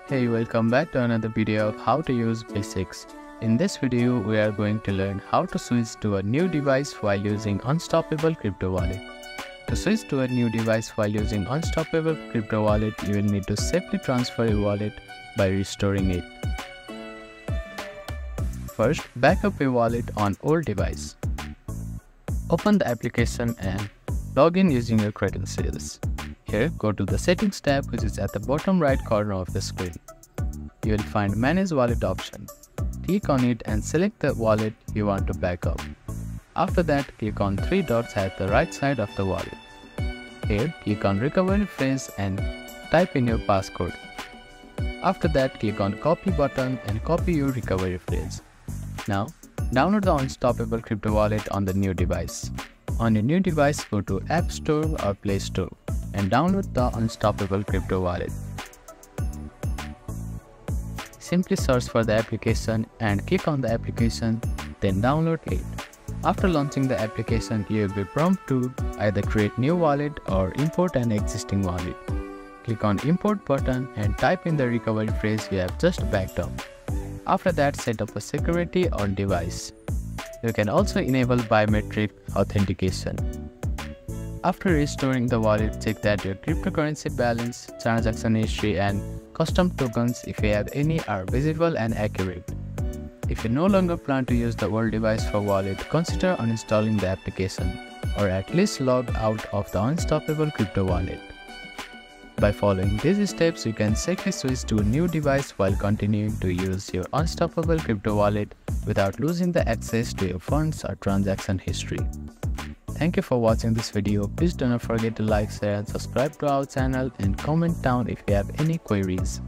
Hey, welcome back to another video of how to use Basics. In this video, we are going to learn how to switch to a new device while using Unstoppable Crypto Wallet. To switch to a new device while using Unstoppable Crypto Wallet, you will need to safely transfer your wallet by restoring it. First, back up your wallet on old device. Open the application and log in using your credentials. Here, go to the Settings tab, which is at the bottom right corner of the screen. You will find Manage Wallet option. Click on it and select the wallet you want to back up. After that, click on three dots at the right side of the wallet. Here, click on Recovery Phrase and type in your passcode. After that, click on Copy button and copy your recovery phrase. Now, download the Unstoppable Crypto Wallet on the new device. On your new device, go to App Store or Play Store and download the Unstoppable Crypto Wallet. Simply search for the application and click on the application, then download it. After launching the application, you will be prompted to either create new wallet or import an existing wallet. Click on Import button and type in the recovery phrase you have just backed up. After that, set up a security on device. You can also enable biometric authentication. After restoring the wallet, check that your cryptocurrency balance, transaction history and custom tokens, if you have any, are visible and accurate. If you no longer plan to use the old device for wallet, consider uninstalling the application or at least log out of the Unstoppable Crypto Wallet. By following these steps, you can safely switch to a new device while continuing to use your Unstoppable Crypto Wallet without losing the access to your funds or transaction history. Thank you for watching this video. Please do not forget to like, share and subscribe to our channel and comment down if you have any queries.